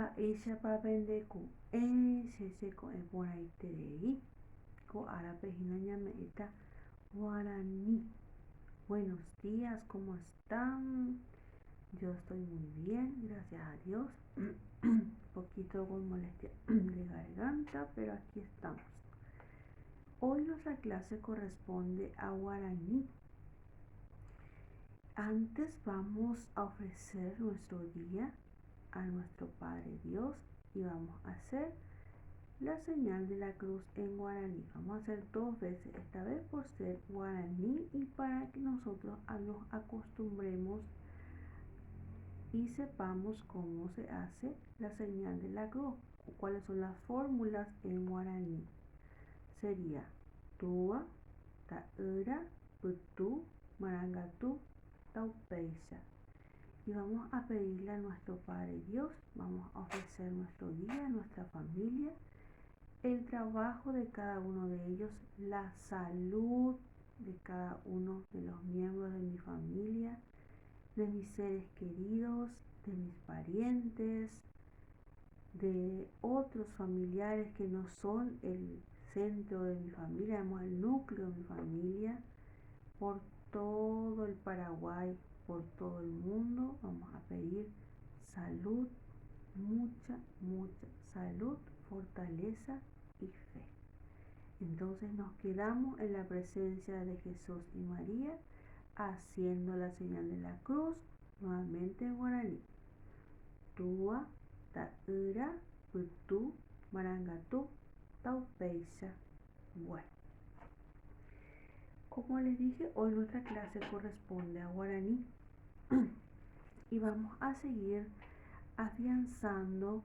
Paisha papendeku cheko porãiterei ko árape hína ñame'ẽta Guarani. Buenos días, ¿cómo están? Yo estoy muy bien, gracias a Dios. Un poquito con molestia de garganta, pero aquí estamos. Hoy nuestra clase corresponde a Guaraní. Antes vamos a ofrecer nuestro día a nuestro Padre Dios y vamos a hacer la señal de la cruz en guaraní. Vamos a hacer 2 veces, esta vez por ser guaraní y para que nosotros nos acostumbremos y sepamos cómo se hace la señal de la cruz, cuáles son las fórmulas en guaraní. Sería tua, ta'ura, putu, marangatu, taupeisa. Y vamos a pedirle a nuestro Padre Dios, vamos a ofrecer nuestro día, nuestra familia, el trabajo de cada uno de ellos, la salud de cada uno de los miembros de mi familia, de mis seres queridos, de mis parientes, de otros familiares que no son el centro de mi familia, digamos el núcleo de mi familia, por todo el Paraguay, por todo el mundo. Vamos a pedir salud, mucha salud, fortaleza y fe. Entonces nos quedamos en la presencia de Jesús y María haciendo la señal de la cruz, nuevamente en guaraní. Tua, ta'ura, putu, marangatu, taupeisa. Bueno, como les dije, hoy nuestra clase corresponde a guaraní y vamos a seguir afianzando,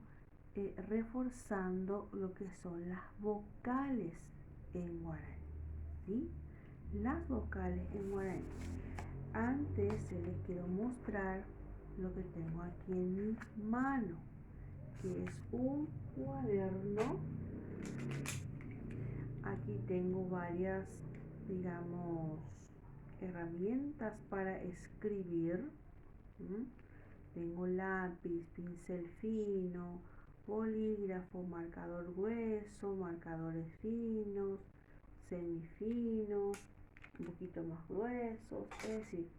reforzando lo que son las vocales en guaraní, ¿sí? Las vocales en guaraní. Antes les quiero mostrar lo que tengo aquí en mi mano, que es un cuaderno. Aquí tengo varias, digamos, herramientas para escribir. Tengo lápiz, pincel fino, bolígrafo, marcador grueso, marcadores finos, semifinos, un poquito más gruesos, es decir,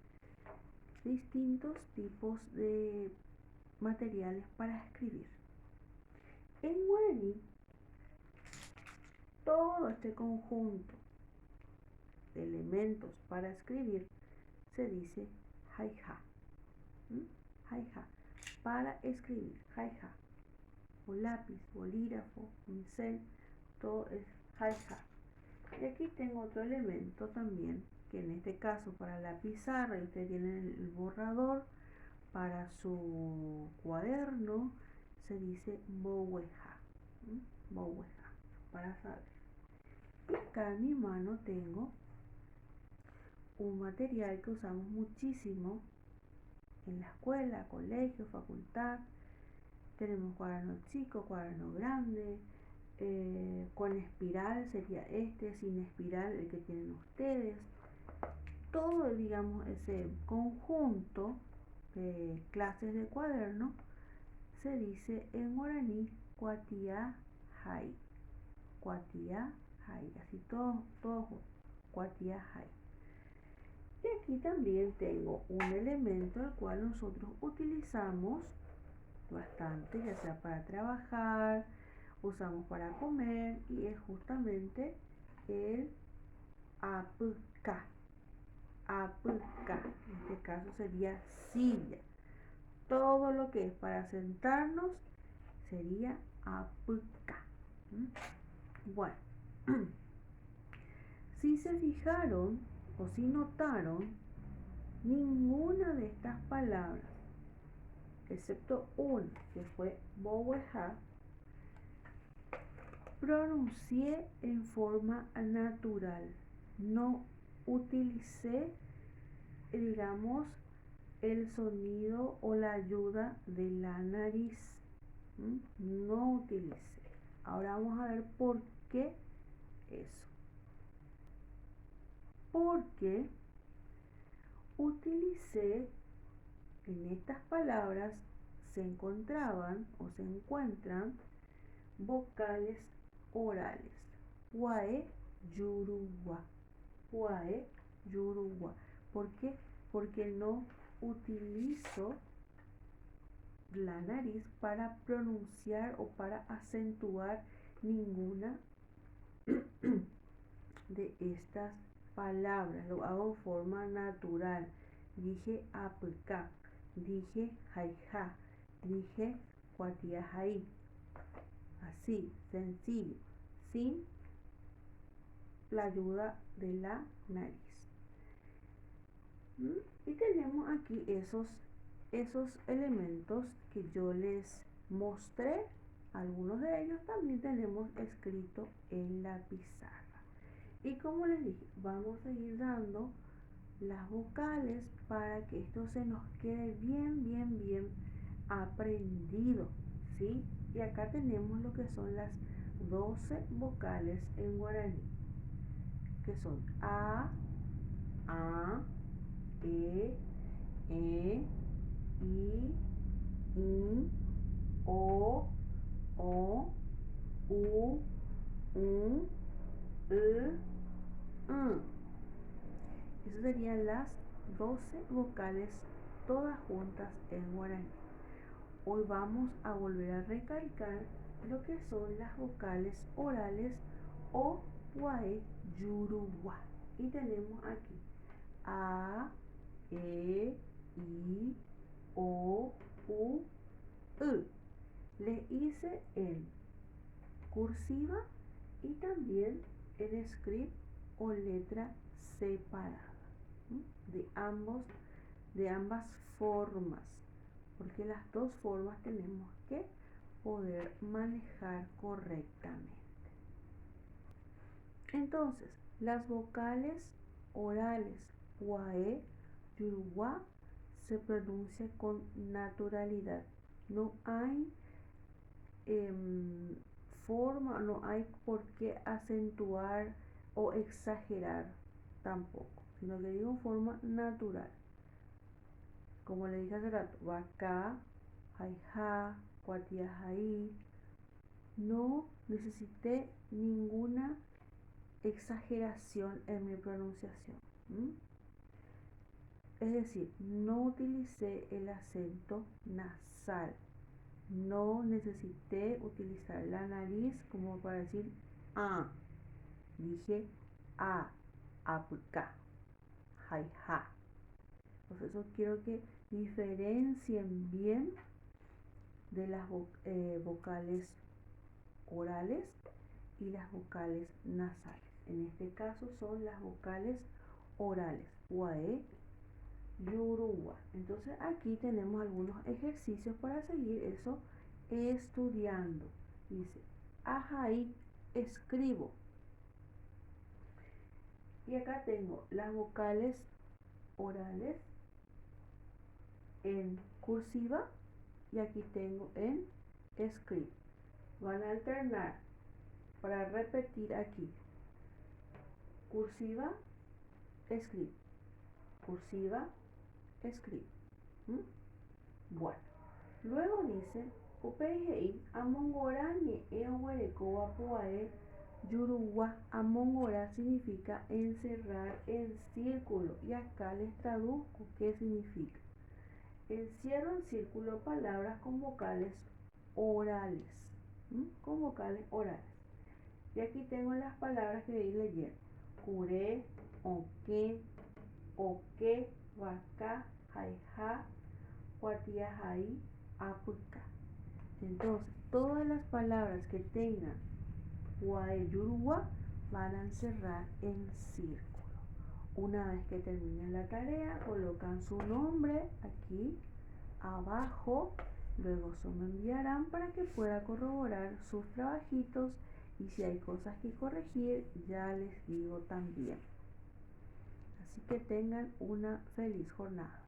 distintos tipos de materiales para escribir. En guaraní, todo este conjunto de elementos para escribir se dice jaiha. Jaiha, para escribir, jaiha, o lápiz, bolígrafo, pincel, todo es jaiha. Y aquí tengo otro elemento también, que en este caso para la pizarra, y ustedes tienen el borrador, para su cuaderno se dice boweja, boweja, para saber. Y acá en mi mano tengo un material que usamos muchísimo en la escuela, colegio, facultad. Tenemos cuaderno chico, cuaderno grande, con espiral sería este, sin espiral el que tienen ustedes. Todo, digamos, ese conjunto de clases de cuaderno se dice en guaraní cuatia jai. Cuatia jai, así todo cuatia jai. Y aquí también tengo un elemento el cual nosotros utilizamos bastante, ya sea para trabajar, usamos para comer, y es justamente el apuka. Apuka, en este caso sería silla. Todo lo que es para sentarnos sería apuka. Bueno, si se fijaron o si notaron, ninguna de estas palabras, excepto una que fue boweja, pronuncié en forma natural. No utilicé, digamos, el sonido o la ayuda de la nariz. No utilicé. Ahora vamos a ver por qué eso. Porque utilicé en estas palabras se encontraban o se encuentran vocales orales. Wae, yuruwa. Wae, yuruwa. ¿Por qué? Porque no utilizo la nariz para pronunciar o para acentuar ninguna de estas palabras. Lo hago en forma natural. Dije apk, dije jaija, dije cuatiajai. Así, sencillo, sin la ayuda de la nariz. Y tenemos aquí esos elementos que yo les mostré. Algunos de ellos también tenemos escrito en la pizarra. Y como les dije, vamos a ir dando las vocales para que esto se nos quede bien aprendido, ¿sí? Y acá tenemos lo que son las 12 vocales en guaraní, que son A, E, I, O, U, Esas serían las 12 vocales todas juntas en guaraní. Hoy vamos a volver a recalcar lo que son las vocales orales o wae, yuruwa. Y tenemos aquí A, E, I, O, U, Les hice en cursiva y también en script o letra separada, de ambas formas, porque las dos formas tenemos que poder manejar correctamente. Entonces, las vocales orales wae, yuruwa se pronuncia con naturalidad. No hay forma, no hay por qué acentuar o exagerar tampoco, sino que digo en forma natural. Como le dije hace rato, waka, jaija, cuatiajai. No necesité ninguna exageración en mi pronunciación. Es decir, no utilicé el acento nasal. No necesité utilizar la nariz como para decir a. Dije a, apka, jaija. Por eso quiero que diferencien bien de las vocales orales y las vocales nasales. En este caso son las vocales orales, wae, yuruwa. Entonces aquí tenemos algunos ejercicios para seguir eso estudiando. Dice, ajai, escribo. Y acá tengo las vocales orales en cursiva y aquí tengo en script. Van a alternar para repetir aquí. Cursiva, script. Cursiva, script. Bueno, luego dice upei amongora ni ehuerekoa puae yuruwa. Amongora significa encerrar en círculo y acá les traduzco qué significa. Encierro en círculo palabras con vocales orales, con vocales orales. Y aquí tengo las palabras que voy leyendo. Curé, oque, vaca, jaija, cuatiajai, apuca. Entonces, todas las palabras que tengan wae, yuruwa van a encerrar en círculo. Una vez que terminen la tarea, colocan su nombre aquí abajo. Luego se me enviarán para que pueda corroborar sus trabajitos y si hay cosas que corregir, ya les digo también. Así que tengan una feliz jornada.